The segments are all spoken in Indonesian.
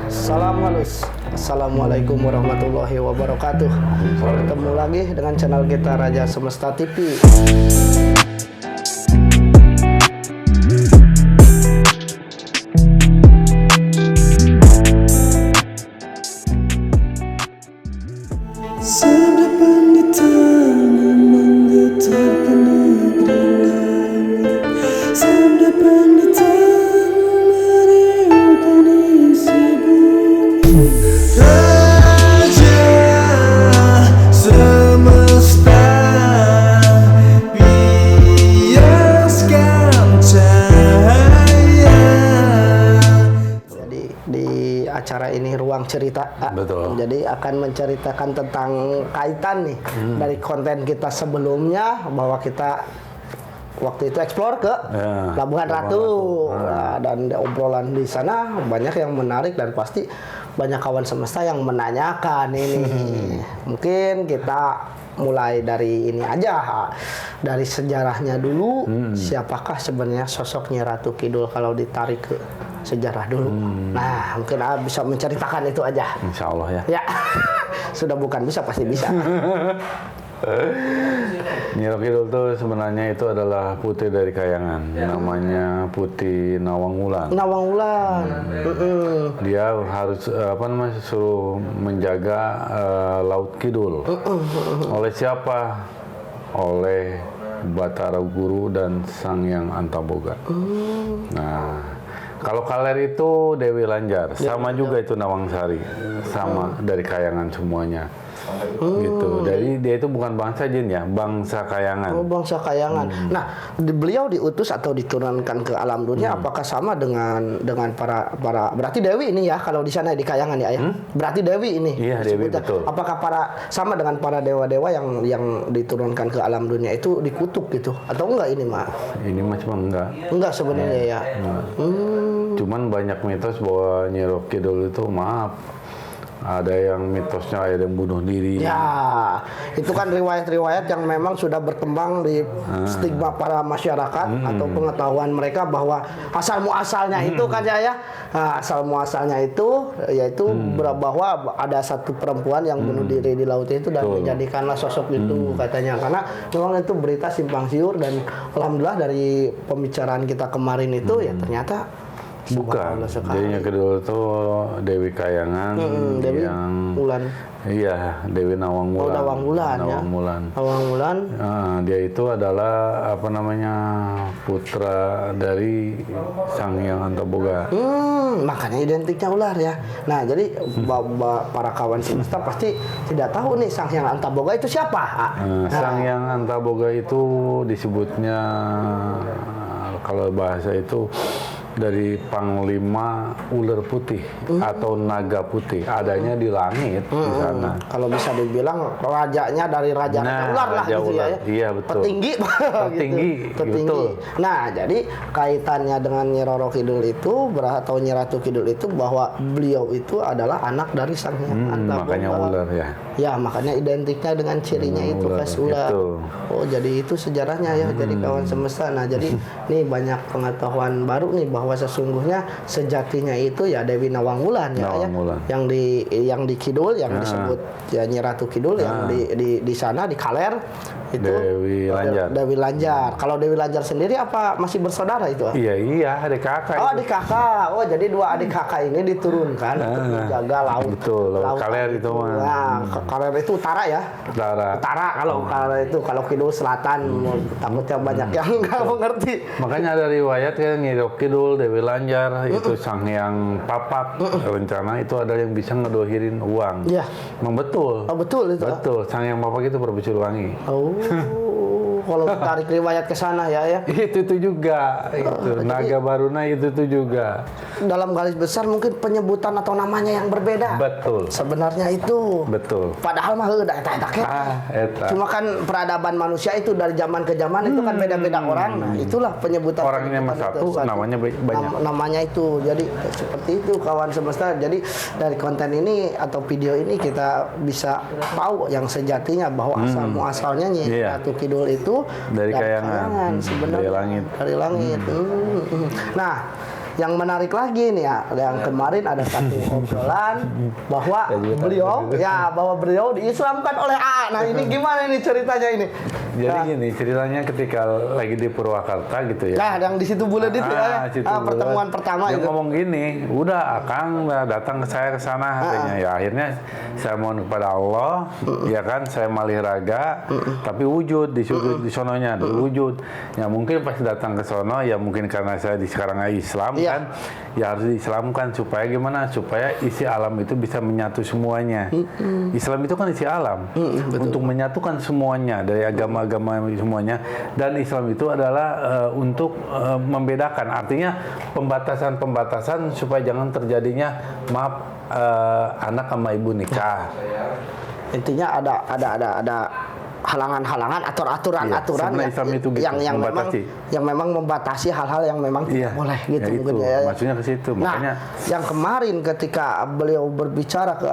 Salam halus. Assalamualaikum warahmatullahi wabarakatuh. Ketemu lagi dengan channel kita Raja Semesta TV. Sabda pandita menggetarkan negeri langit. Sabda pandita memeringkan isi bumi. Raja semesta biaskan cahaya. Jadi di acara ini ruang cerita. Betul. Jadi akan menceritakan tentang kaitan nih dari konten kita sebelumnya bahwa kita waktu itu eksplor ke Labuhan Ratu. Nah, dan obrolan di sana banyak yang menarik dan pasti banyak kawan semesta yang menanyakan ini. Mungkin kita mulai dari ini aja, dari sejarahnya dulu. Siapakah sebenarnya sosoknya Ratu Kidul kalau ditarik ke sejarah dulu? Nah, mungkin bisa menceritakan itu aja. Insya Allah ya. Ya, sudah bukan bisa, pasti bisa. Nyi Ro Kidul itu sebenarnya itu adalah putri dari Kayangan, namanya Putri Nawang Wulan. Nawang Wulan. Dia harus suruh menjaga Laut Kidul. Oleh siapa? Oleh Batara Guru dan Sang Hyang Antaboga. Nah, kalau Kaler itu Dewi Lanjar, sama juga itu Nawang Sari, sama dari Kayangan semuanya. Gitu. Jadi dia itu bukan bangsa jin ya, bangsa Kayangan. Oh, bangsa Kayangan. Nah, beliau diutus atau diturunkan ke alam dunia apakah sama dengan para berarti Dewi ini ya kalau di sana di Kayangan ya, ayah? Berarti Dewi ini. Iya, Dewi disebutnya. betul. Apakah sama dengan para dewa-dewa yang diturunkan ke alam dunia itu dikutuk gitu atau enggak ini, Mak? Ini macam enggak. Enggak sebenarnya ya. Cuman banyak mitos bahwa Nyi Ro Kidul itu ada yang mitosnya ada yang bunuh diri. Ya, itu kan riwayat-riwayat yang memang sudah berkembang di stigma para masyarakat atau pengetahuan mereka bahwa asal muasalnya itu kan ya, asal muasalnya itu yaitu bahwa ada satu perempuan yang bunuh diri di laut itu dan menjadikanlah sosok itu katanya, karena memang itu berita simpang siur dan alhamdulillah dari pembicaraan kita kemarin itu ya ternyata Bukan. Jadi Nyi Kidul itu Dewi Kayangan Dewi yang Wulan. Iya, Dewi Nawang Wulan. Oh, Nawang Wulan ya. Nawang Wulan. Nawang Wulan. Dia itu adalah putra dari Sang Hyang Antaboga. Makanya identiknya ular ya. Nah, jadi para kawan semesta pasti tidak tahu nih Sang Hyang Antaboga itu siapa. Sang Hyang Antaboga itu disebutnya kalau bahasa itu dari Panglima Ular Putih atau Naga Putih, adanya di langit di sana. Kalau bisa dibilang rajanya dari raja ular lah Raja gitu ular. ya. Iya betul. Petinggi. Petinggi, Petinggi. betul. Nah, jadi kaitannya dengan Nyi Roro Kidul itu atau Nyi Ratu Kidul itu bahwa beliau itu adalah anak dari Sang Hyang Antaboga. Makanya ular ya. Ya, makanya identiknya dengan cirinya itu ular, khas ular. itu. Oh, jadi itu sejarahnya ya. Jadi kawan semesta. Nah, jadi nih banyak pengetahuan baru nih bahwa sesungguhnya sejatinya itu ya Dewi Nawang Wulan ya, Nawang Wulan. yang di Kidul yang disebut ya Nyi Ratu Kidul yang di sana di Kaler itu Dewi Lanjar. Dewi Lanjar. Kalau Dewi Lanjar sendiri apa masih bersaudara itu? Iya, adik kakak. Oh, itu. adik kakak. Oh, jadi dua adik kakak ini diturunkan untuk menjaga laut. Betul, laut Kaler itu mah. Nah, Kaler itu utara ya. Utara kalau Kaler itu, kalau Kidul selatan takutnya banyak yang nggak mengerti. Makanya ada riwayat kan Nyi Ro Kidul, Dewi Lanjar, itu Sang Hyang Papat, rencana itu ada yang bisa ngedohirin uang. Iya. Memang betul. Oh, betul itu. Betul, Sang Hyang Papat itu Perbisur Wangi. Oh, kalau tarik riwayat ke sana ya. Itu juga, itu Naga Baruna itu juga. Dalam garis besar mungkin penyebutan atau namanya yang berbeda. Betul. Sebenarnya itu. Betul. Padahal mah heuda eta Eta. Cuma kan peradaban manusia itu dari zaman ke zaman itu kan beda-beda orang. Nah, itulah penyebutan. Orangnya mah penyebutan satu, namanya banyak. Namanya itu. Jadi seperti itu kawan semesta. Jadi dari konten ini atau video ini kita bisa tahu yang sejatinya bahwa asal muasalnya Nyi Ratu Kidul itu dari Kayangan, sebenarnya dari langit. Dari langit. Nah, yang menarik lagi nih ya, yang kemarin ada satu obrolan bahwa beliau diislamkan oleh AA. Nah ini gimana ini ceritanya ini? Jadi gini, ceritanya ketika lagi di Purwakarta gitu ya. Nah, yang di situ bulan itu ya, situ pertemuan pertama dia itu. ngomong gini, udah Akang datang ke saya ke sana katanya. Ya akhirnya saya mohon kepada Allah, ya kan, saya malih raga, tapi wujud di sononya, wujud. Ya mungkin pas datang ke sono, ya mungkin karena saya sekarang Islam kan, ya harus diislamkan supaya gimana? Supaya isi alam itu bisa menyatu semuanya. Islam itu kan isi alam, untuk menyatukan semuanya dari agama-agama semuanya. Dan Islam itu adalah untuk membedakan, artinya pembatasan-pembatasan supaya jangan terjadinya anak sama ibu nikah. Intinya ada halangan-halangan atau aturan-aturan Islam itu gitu, yang memang membatasi hal-hal yang memang tidak boleh gitu ya mungkin itu, ya. maksudnya ke situ. Nah, Makanya yang kemarin ketika beliau berbicara ke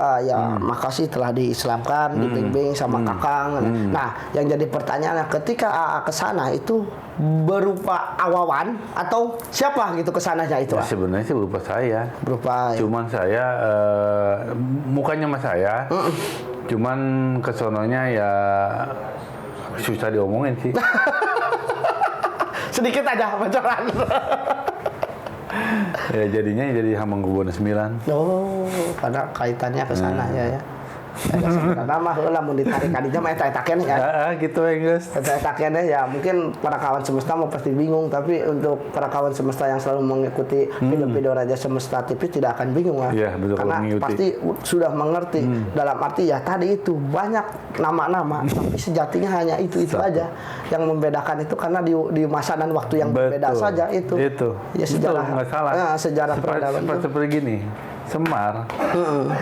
makasih telah diislamkan, dibimbing sama Kakang. Nah, yang jadi pertanyaannya ketika AA ke sana itu berupa awawan atau siapa gitu kesananya itu? ya sebenarnya sih berupa saya. Berupa Cuman saya mukanya sama saya. Cuman kesononya ya susah diomongin sih. sedikit aja bocoran. Ya jadinya jadi Hamengkubuwono 9. Oh, karena kaitannya ke sana ya. Karena mah lamun ditarik kadinya mah eta taken ya. Gitu ya guys. Eta taken ya, mungkin para kawan semesta mau pasti bingung, tapi untuk para kawan semesta yang selalu mengikuti video-video Raja Semesta TV tidak akan bingung lah. Iya, betul, karena pasti sudah mengerti dalam arti ya tadi itu banyak nama-nama, tapi sejatinya hanya itu aja yang membedakan itu karena di masa dan waktu yang berbeda saja itu. Ya sejarah nggak salah. Ya, sejarah peradaban. Seperti gini, Semar,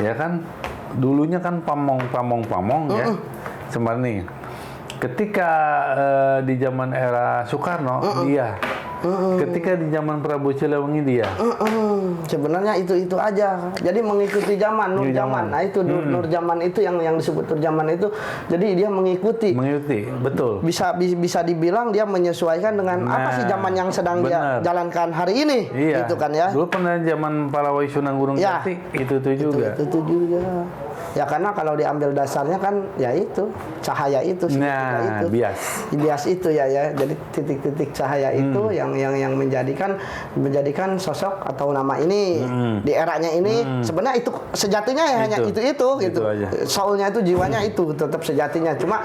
ya kan dulunya kan pamong ya. Semar nih. Ketika di zaman era Soekarno dia. Ketika di zaman Prabu Siliwangi dia. Sebenarnya itu aja. Jadi mengikuti zaman, nur zaman. Nah itu nur zaman itu yang disebut nur zaman itu. Jadi dia mengikuti, betul. Bisa dibilang dia menyesuaikan dengan apa sih zaman yang sedang dia jalankan hari ini. Iya. Gitu kan ya. Dulu pernah zaman Palawai Sunan Gunung Jati itu juga. Itu juga. Ya karena kalau diambil dasarnya kan ya itu cahaya itu. Nah, bias itu ya. Jadi titik-titik cahaya itu yang menjadikan sosok atau nama ini di eranya ini sebenarnya itu sejatinya ya hanya itu gitu. Soulnya itu jiwanya itu tetap sejatinya. Cuma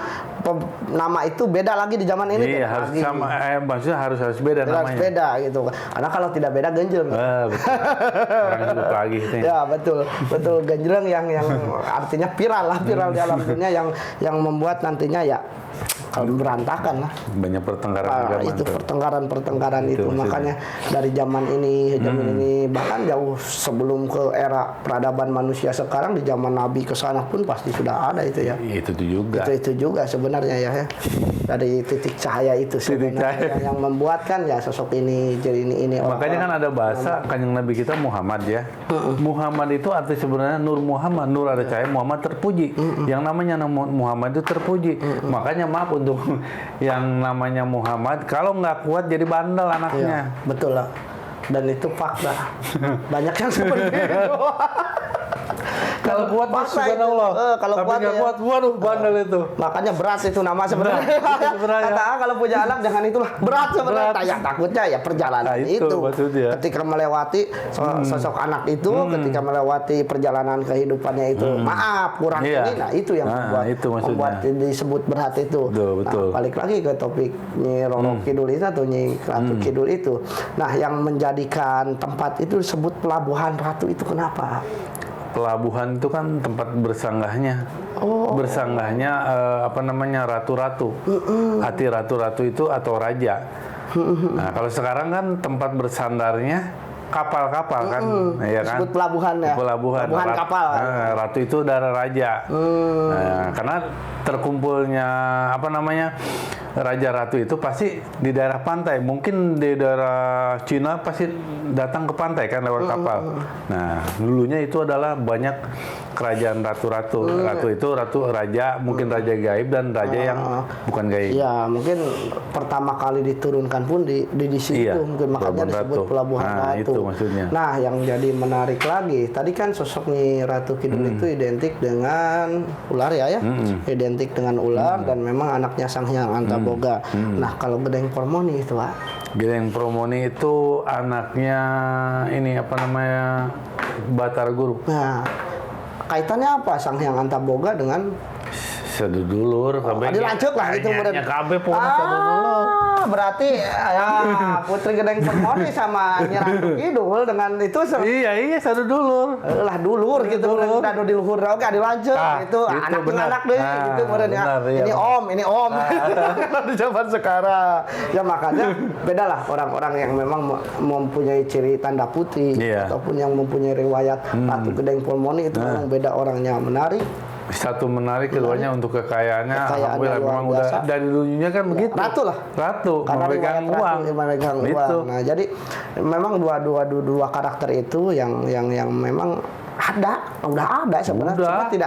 nama itu beda lagi di zaman ini. Iya, harus sama. Maksudnya harus beda namanya. Harus beda gitu. Karena kalau tidak beda ganjel. Betul. Orang lagi gitu. Ya betul ganjreng yang artinya viral di alam dunia yang membuat nantinya ya kalau berantakan lah. Banyak pertengkaran itu pertengkaran itu makanya dari zaman ini bahkan jauh sebelum ke era peradaban manusia sekarang di zaman Nabi ke sana pun pasti sudah ada itu ya. Itu juga sebenarnya ya. Dari titik cahaya itu sebenarnya yang membuat kan ya sosok ini jadi ini makanya kan ada bahasa Kanjeng Nabi kita Muhammad ya. Muhammad itu arti sebenarnya Nur Muhammad, Nur ada cahaya, Muhammad terpuji. Yang namanya Muhammad itu terpuji. Makanya maaf untuk yang namanya Muhammad kalau nggak kuat jadi bandel anaknya. Ya, betul lah. Dan itu fakta. Banyak yang seperti itu. Kalau kuat subhanallah. Kalau kuat nggak kuat, waduh bandel itu. Makanya berat itu nama sebenarnya. Kata kalau punya anak jangan itulah berat sebenarnya. Ya takutnya ya perjalanan itu. Ketika melewati sosok anak itu, ketika melewati perjalanan kehidupannya itu, maaf kurang ini. Nah itu yang membuat disebut berat itu. Betul. Nah, balik lagi ke topik Nyi Roro Kidul itu atau Nyi Ratu Kidul itu. Nah yang menjadikan tempat itu disebut Pelabuhan Ratu itu kenapa? Pelabuhan itu kan tempat bersanggahnya. Bersanggahnya ratu-ratu. Arti ratu-ratu itu atau raja. Nah, kalau sekarang kan tempat bersandarnya kapal-kapal kan, ya kan? Disebut pelabuhan ya. Pelabuhan kapal. Ratu itu darah raja. Nah, karena terkumpulnya raja ratu itu pasti di daerah pantai. Mungkin di daerah Cina pasti datang ke pantai kan lewat kapal. Nah, dulunya itu adalah banyak kerajaan ratu-ratu. Ratu itu raja, mungkin raja gaib dan raja yang bukan gaib. Ya, mungkin pertama kali diturunkan pun di situ, Iya, mungkin makanya Pelabuhan disebut Ratu. Pelabuhan Nah, Ratu. itu maksudnya. Nah, yang jadi menarik lagi, tadi kan sosok Nyi Ratu Kidul itu identik dengan ular ya, identik dengan ular dan memang anaknya Sang Hyang Antaboga. Nah, kalau Gedeng Permoni itu, Pak. Gedeng Permoni itu anaknya ini apa namanya Batara Guru. Nah, kaitannya apa Sang Hyang Antaboga dengan Sedulur, dilanjut lah itu meren. Kabeh pokoknya sedulur. Berarti ya Putri Gedeng Permoni sama Nyi Ratu Kidul dengan itu Iya, sedulur. lah dulur gitu udah di luhur oke dilanjut gitu anak benar. anak deh gitu meren ya. Benar, iya. Ini om di zaman sekarang ya makanya beda lah orang-orang yang memang mempunyai ciri tanda putih Iya. ataupun yang mempunyai riwayat Ratu Gedeng Permoni itu memang beda orangnya menarik. Satu menarik, keduanya untuk kekayaannya, Kekayaannya alhamdulillah luar memang biasa. udah dari dulunya kan begitu. Ratu lah. Ratu, Karena memegang riwayat uang. Ratu, memegang Gitu. uang. Nah, jadi memang dua karakter itu yang memang udah ada sebenarnya. Udah. Cuma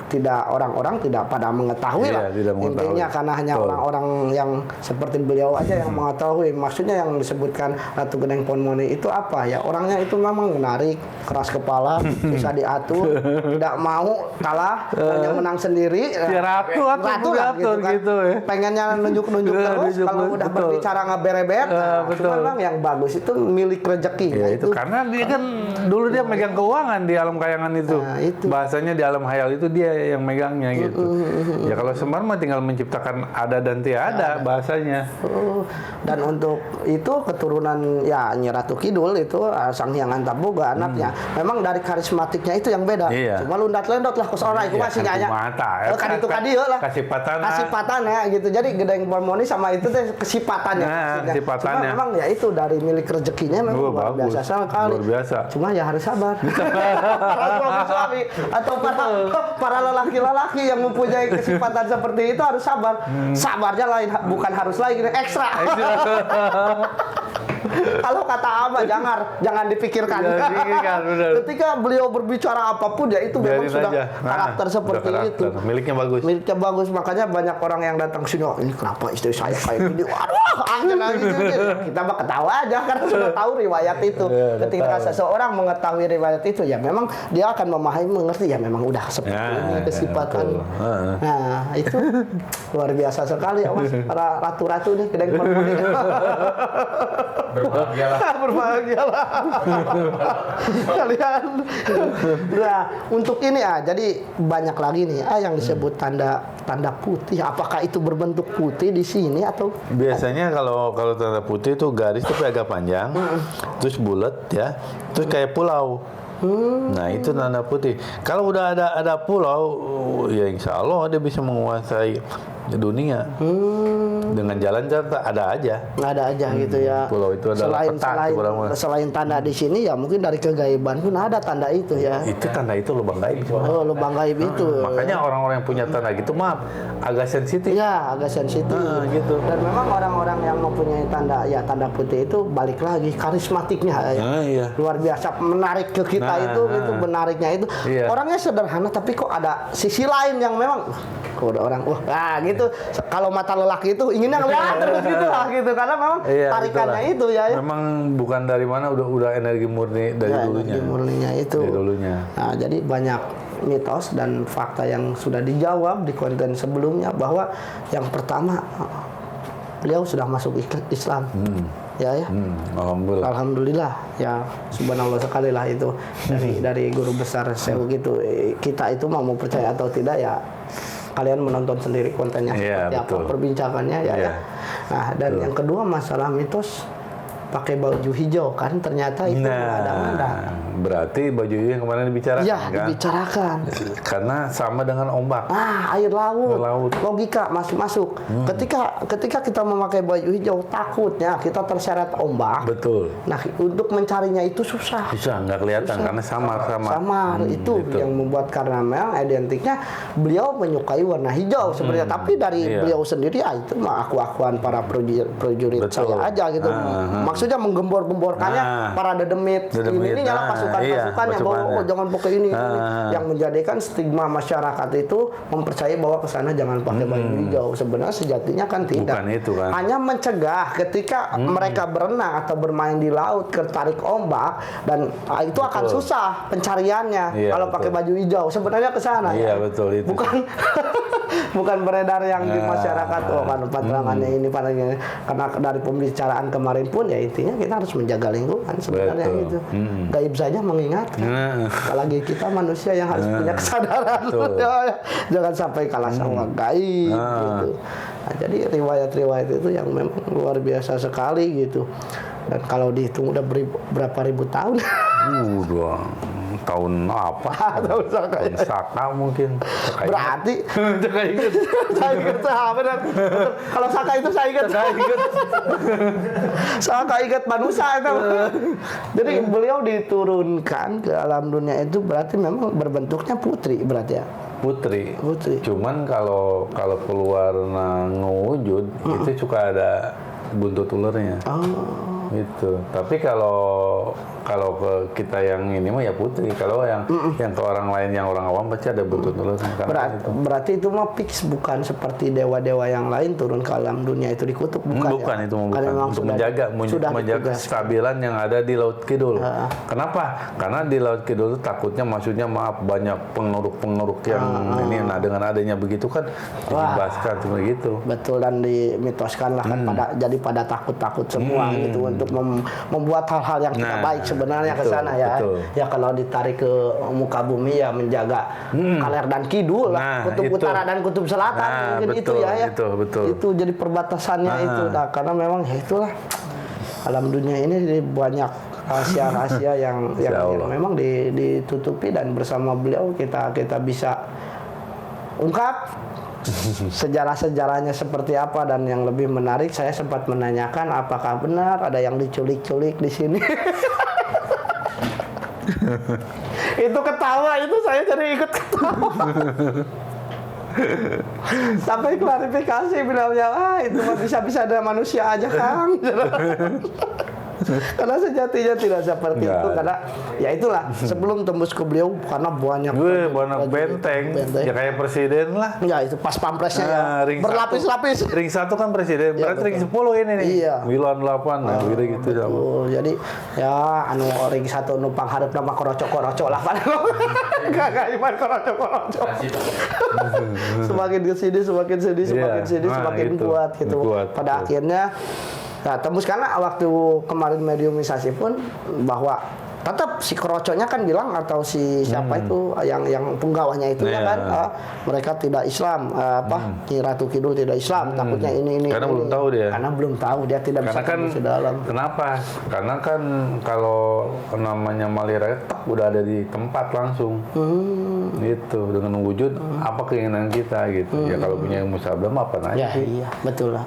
tidak orang-orang tidak pada mengetahui Iya, lah. tidak mengetahui. Intinya karena hanya Betul. orang-orang yang seperti beliau aja yang mengetahui. Maksudnya yang disebutkan Ratu Gedeng Permoni itu apa ya? Orangnya itu memang menarik, keras kepala, bisa diatur, tidak mau kalah, hanya menang sendiri. Ya, ratu lah diatur gitu ya. Pengennya nunjuk-nunjuk terus kalau udah betul. berbicara ngeberebet. Nah, betul. cuma memang yang bagus itu milik rezeki. Ya, itu karena dia kan dulu dia megang keuangan di alam kayangan itu. Nah, itu. Bahasanya di alam hayal itu dia yang megangnya gitu. Ya kalau Semar mah tinggal menciptakan ada dan tiada bahasanya. Dan untuk itu keturunan ya Nyi Ratu Kidul itu Sang Hyang Antaboga anaknya. Memang dari karismatiknya itu yang beda. Iya. Cuma lundat-lendot lah kusorai ku masih kan nanya. kumata. Kan itu kadieu lah. Kasipatanna. gitu. Jadi Gedeng Permoni sama itu teh kesipatannya. Nah, maksudnya. kesipatannya. Cuma memang ya itu dari milik rezekinya memang luar bagus. biasa sekali. Luar biasa. Cuma ya harus sabar. Para suami-suami atau para lelaki-lelaki yang mempunyai kesempatan seperti itu harus sabar. Sabarnya lain, bukan harus lain, ekstra. Kalau kata Abah jangan dipikirkan. Jangan dipikirkan, benar. Ketika beliau berbicara apapun ya itu memang Biarin sudah aja. karakter seperti udah itu. karakter. Miliknya bagus. Miliknya bagus, makanya banyak orang yang datang sini, oh, ini kenapa istri saya kayak gini? Waduh, gitu. Kita mah ketawa aja karena sudah tahu riwayat itu. Ya, udah Ketika tahu. seseorang mengetahui riwayat itu, ya memang dia akan memahami, mengerti ya memang udah seperti ini Ya, kesifatan. betul. Nah, itu luar biasa sekali ya Mas, para ratu-ratu nih Gedeng Permoni. Berbahagialah. Kalian. Nah, untuk ini jadi banyak lagi nih yang disebut tanda putih. Apakah itu berbentuk putih di sini atau Biasanya kalau tanda putih itu garis tapi agak panjang, terus bulat ya, terus kayak pulau. Nah itu tanda putih. Kalau udah ada pulau, ya insya Allah dia bisa menguasai dunia. Dengan jalan ada aja. ada aja gitu ya? Pulau itu adalah peta sebenarnya. Selain tanda di sini ya mungkin dari kegaiban pun ada tanda itu ya. Itu tanda itu lubang gaib. Oh, lubang gaib itu. Makanya orang-orang yang punya tanda gitu maaf agak sensitif. Ya, agak sensitif. Gitu. Dan memang orang-orang yang mempunyai tanda putih itu balik lagi karismatiknya ya. Iya. Luar biasa menarik ke kita itu menariknya itu. Iya. Orangnya sederhana tapi kok ada sisi lain yang memang kok ada orang gitu. Kalau mata lelaki itu inginnya ngeliat terus gitu lah gitu karena memang tarikannya itulah. itu ya. Memang bukan dari mana udah energi murni dari dulunya. Energi murninya itu. Dari dulunya. Nah, jadi banyak mitos dan fakta yang sudah dijawab di konten sebelumnya bahwa yang pertama beliau sudah masuk Islam. Ya. Alhamdulillah ya subhanallah sekali lah itu dari guru besar Sewu gitu. Kita itu mau percaya atau tidak ya kalian menonton sendiri kontennya seperti apa perbincangannya ya. Nah, dan yang kedua masalah mitos pakai baju hijau kan ternyata itu ada. Berarti baju hijau yang kemarin dibicarakan Ya, kan? dibicarakan. Karena sama dengan ombak. Air laut. Air laut. Logika masuk. Ketika kita memakai baju hijau takutnya kita terseret ombak. Betul. Nah, untuk mencarinya itu susah. Nggak kelihatan karena samar. Samar itu gitu. yang membuat karena memang identiknya beliau menyukai warna hijau sebenarnya tapi dari beliau sendiri itu mah aku-akuan para prajurit Betul. saya aja gitu. Maksudnya maksudnya menggembor-gemborkannya para dedemit ini nyala pasukan-pasukannya bahwa jangan pakai ini yang menjadikan stigma masyarakat itu mempercayai bahwa ke sana jangan pakai baju hijau. Sebenarnya sejatinya kan tidak. Bukan itu kan. Hanya mencegah ketika mereka berenang atau bermain di laut tertarik ombak dan itu akan susah pencariannya kalau pakai baju hijau. Sebenarnya ke sana Iya, betul itu. Bukan beredar yang di masyarakat kan pandangannya ini karena dari pembicaraan kemarin pun ya intinya kita harus menjaga lingkungan sebenarnya gitu. Gaib saja mengingatkan. Apalagi kita manusia yang harus punya kesadaran. Jangan sampai kalah sama gaib gitu. Nah, jadi riwayat-riwayat itu yang memang luar biasa sekali gitu. Dan kalau dihitung udah berapa ribu tahun. Tahun apa? Tahun Saka mungkin. Berarti saya ingat benar. Kalau Saka itu saya ingat. Saka ingat manusia itu. Jadi beliau diturunkan ke alam dunia itu berarti memang berbentuknya putri berarti ya. Putri. Cuman kalau keluar ngewujud itu suka ada buntut ularnya. Gitu. Tapi kalau ke kita yang ini mah ya putri. Kalau yang ke orang lain yang orang awam pasti ada buntut ularnya. Berarti itu mah fix bukan seperti dewa-dewa yang lain turun ke alam dunia itu dikutuk bukan ya? Itu bukan untuk menjaga kestabilan yang ada di Laut Kidul. Kenapa? Karena di Laut Kidul itu takutnya maksudnya banyak pengeruk yang ini dengan adanya begitu kan dibebaskan seperti itu. Betul, dan dimitoskan lah kan pada takut semua gitu untuk membuat hal-hal yang tidak baik sebenarnya ke sana ya. Ya kalau ditarik ke muka bumi ya menjaga Kaler dan Kidul lah, kutub utara dan kutub selatan mungkin itu ya. Itu jadi perbatasannya itu. Nah, karena memang ya itulah alam dunia ini banyak rahasia-rahasia yang memang ditutupi dan bersama beliau kita bisa ungkap sejarah-sejarahnya seperti apa. Dan yang lebih menarik saya sempat menanyakan apakah benar ada yang diculik-culik di sini. Itu ketawa itu saya jadi ikut ketawa. Sampai klarifikasi bilangnya itu bisa ada manusia aja Kang. Karena sejatinya tidak seperti itu, karena ya itulah sebelum tembus ke beliau karena banyak benteng ya kayak presiden lah ya, itu pas pampresnya ya berlapis-lapis. Ring 1 kan presiden, berarti ring 10 ini nih Wilan 8 gitu. Jadi ya ring 1 numpang harap nama koroco-koroco lah kagak iman koroco-koroco. Semakin kesini semakin kuat gitu. Pada akhirnya tembus karena waktu kemarin mediumisasi pun bahwa tetap si keroconya kan bilang atau si siapa itu yang penggawanya itu ya kan mereka tidak Islam Nyi Ratu Kidul tidak Islam takutnya ini karena belum tahu dia tidak bisa tembus ke dalam. Kenapa? Karena kan kalau namanya Maliretak udah ada di tempat langsung gitu dengan wujud apa keinginan kita gitu ya kalau punya ilmu sabda apa nanya iya betul lah.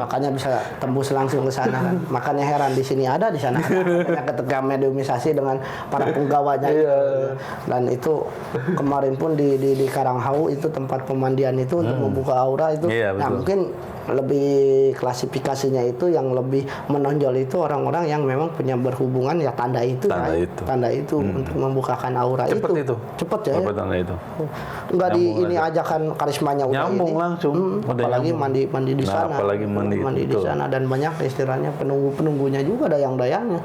Makanya bisa tembus langsung ke sana kan. Makanya heran di sini ada di sana ada ketika mediumisasi dengan para penggawanya dan itu kemarin pun di Karanghau itu tempat pemandian itu untuk membuka aura itu mungkin lebih klasifikasinya itu yang lebih menonjol itu orang-orang yang memang punya berhubungan ya tanda itu untuk membukakan aura. Cepet ya tanda itu enggak ini ajakan karismanya udah nyambung ini. Langsung apalagi mandi di sana mandi di sana dan banyak istilahnya penunggunya juga dayang-dayangnya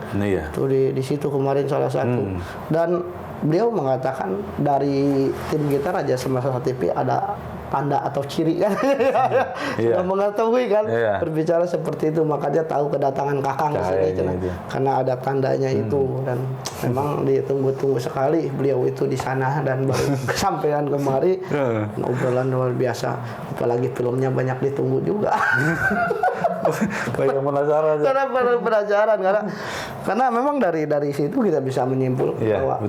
tuh di situ kemarin salah satu dan beliau mengatakan dari tim kita Raja Semasa TV ada tanda atau ciri kan sudah mengetahui kan berbicara seperti itu makanya tahu kedatangan Kakang ke sini karena ada tandanya itu dan memang ditunggu-tunggu sekali beliau itu di sana dan baru kesampaian kemari obrolan luar biasa apalagi filmnya banyak ditunggu juga. Banyak penasaran karena memang dari situ kita bisa menyimpulkan bahwa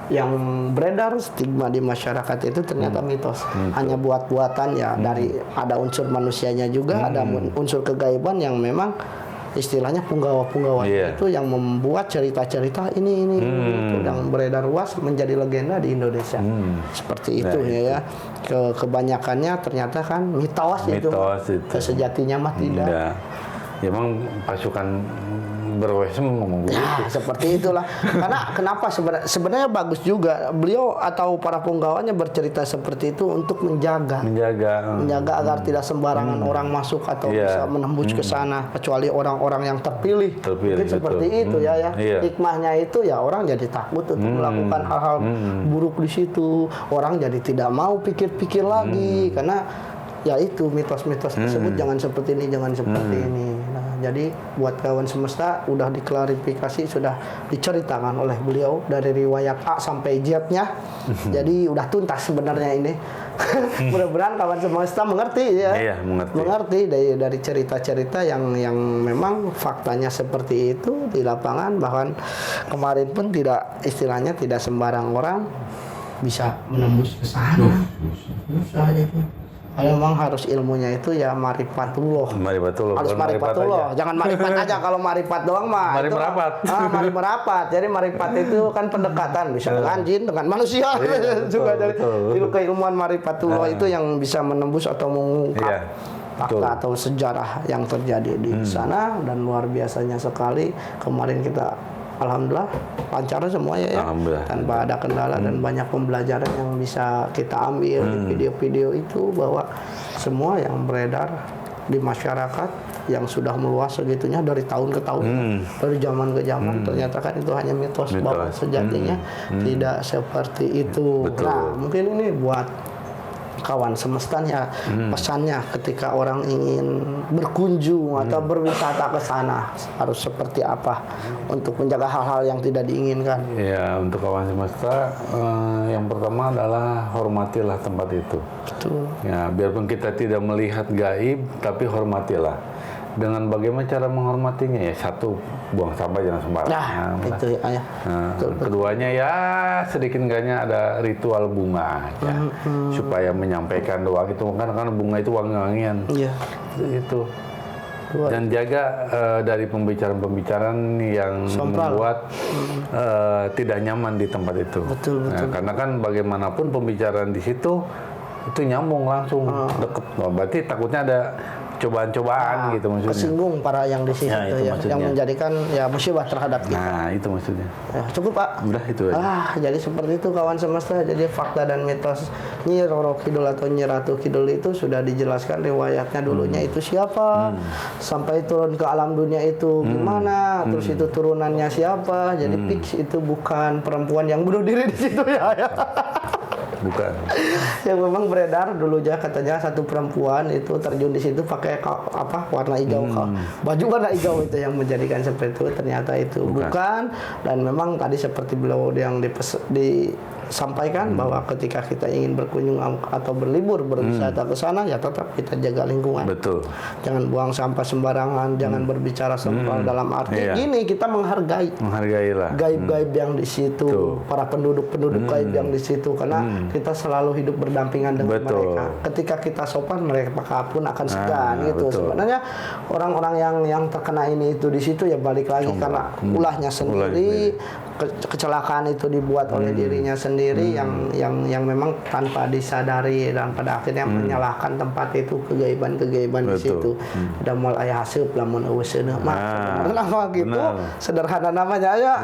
yang beredar stigma di masyarakat itu ternyata mitos. Hanya buat-buatan ya dari ada unsur manusianya juga ada unsur kegaiban yang memang istilahnya punggawa-punggawa itu yang membuat cerita-cerita ini itu yang beredar luas menjadi legenda di Indonesia. Seperti itu ya. Kebanyakannya ternyata kan mitos itu. Sejatinya mah tidak. Ya emang pasukan berwes ngomong begitu. Ya, seperti itulah. Karena kenapa sebenarnya bagus juga beliau atau para punggawanya bercerita seperti itu untuk menjaga agar tidak sembarangan orang masuk atau bisa menembus ke sana kecuali orang-orang yang terpilih. Mungkin seperti itu ya. Hikmahnya itu ya orang jadi takut untuk melakukan hal-hal buruk di situ. Orang jadi tidak mau pikir-pikir lagi karena ya itu mitos-mitos tersebut jangan seperti ini, jangan seperti ini. Nah, jadi buat kawan semesta udah diklarifikasi, sudah diceritakan oleh beliau dari riwayat A sampai Z-nya. Jadi udah tuntas sebenarnya ini. Mudah-mudahan kawan semesta mengerti ya. Iya, mengerti dari cerita-cerita yang memang faktanya seperti itu di lapangan, bahkan kemarin pun tidak istilahnya tidak sembarang orang bisa menembus ke sana. Susah itu. Memang harus ilmunya itu ya marifatullah. Harus marifatullah. Jangan marifat aja, kalau marifat doang mah mari itu, merapat. Mari merapat. Jadi marifat itu kan pendekatan, bisa dengan jin, dengan manusia juga. Jadi keilmuan marifatullah itu yang bisa menembus atau mengungkap fakta atau sejarah yang terjadi di sana, dan luar biasanya sekali. Kemarin kita alhamdulillah lancar semua ya, tanpa ada kendala dan banyak pembelajaran yang bisa kita ambil di video-video itu, bahwa semua yang beredar di masyarakat yang sudah meluas segitunya dari tahun ke tahun, dari zaman ke zaman, ternyata kan itu hanya mitos. Bahwa sejatinya tidak seperti itu. Nah, mungkin ini buat kawan semestanya pesannya ketika orang ingin berkunjung atau berwisata ke sana harus seperti apa untuk menjaga hal-hal yang tidak diinginkan. Ya, untuk kawan semesta yang pertama adalah hormatilah tempat itu. Betul. Ya, biarpun kita tidak melihat gaib, tapi hormatilah. Dengan bagaimana cara menghormatinya? Ya, satu, buang sampah jangan sembarangan. Nah, itu ya. Keduanya ya sedikit enggaknya ada ritual bunga ya, supaya menyampaikan doa gitu, kan bunga itu wangi-wangian. Iya. Itu. Dan jaga dari pembicaraan-pembicaraan yang membuat tidak nyaman di tempat itu. Betul. Karena kan bagaimanapun pembicaraan di situ itu nyambung langsung deket. Berarti takutnya ada cobaan-cobaan gitu maksudnya. Kesinggung para yang di situ yang menjadikan ya musibah terhadap kita. Nah, itu maksudnya. Ya, cukup Pak. Udah itu aja. Jadi seperti itu kawan semesta. Jadi fakta dan mitos Nyi Roro Kidul atau Nyi Ratu Kidul itu sudah dijelaskan riwayatnya dulunya itu siapa, sampai turun ke alam dunia itu gimana, terus itu turunannya siapa. Jadi fix itu bukan perempuan yang bunuh diri di situ ya. Bukan. Yang memang beredar dulu aja katanya satu perempuan itu terjun di situ pakai warna hijau, baju warna hijau itu yang menjadikan seperti itu. Ternyata itu bukan. Dan memang tadi seperti beliau yang disampaikan bahwa ketika kita ingin berkunjung atau berlibur berwisata ke sana ya tetap kita jaga lingkungan. Betul. Jangan buang sampah sembarangan, jangan berbicara sembarangan dalam arti gini, kita menghargailah gaib-gaib yang di situ, para penduduk gaib yang di situ, karena kita selalu hidup berdampingan dengan mereka. Ketika kita sopan, mereka pun akan segan gitu. Sebenarnya orang-orang yang terkena ini itu di situ ya balik lagi karena ulahnya sendiri, kecelakaan itu dibuat oleh dirinya sendiri yang memang tanpa disadari, dan pada akhirnya menyalahkan tempat itu kegaiban di situ. Udah mulai haseup lamun euseuna mah. Kenapa gitu? Sederhana namanya ya.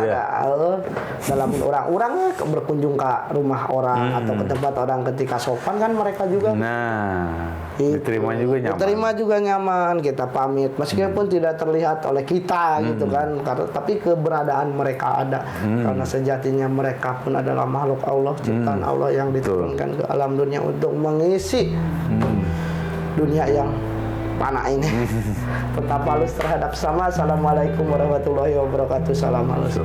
Dalam orang-orang berkunjung ke rumah orang atau ke tempat orang ketika sopan kan mereka juga diterima juga nyaman. Diterima juga nyaman, kita pamit meskipun tidak terlihat oleh kita gitu kan, tapi keberadaan mereka ada. Karena sejatinya mereka pun adalah makhluk Allah, ciptaan Allah yang diturunkan ke alam dunia untuk mengisi dunia yang panah ini. Tetap halus terhadap sama. Assalamualaikum warahmatullahi wabarakatuh. Salam halus.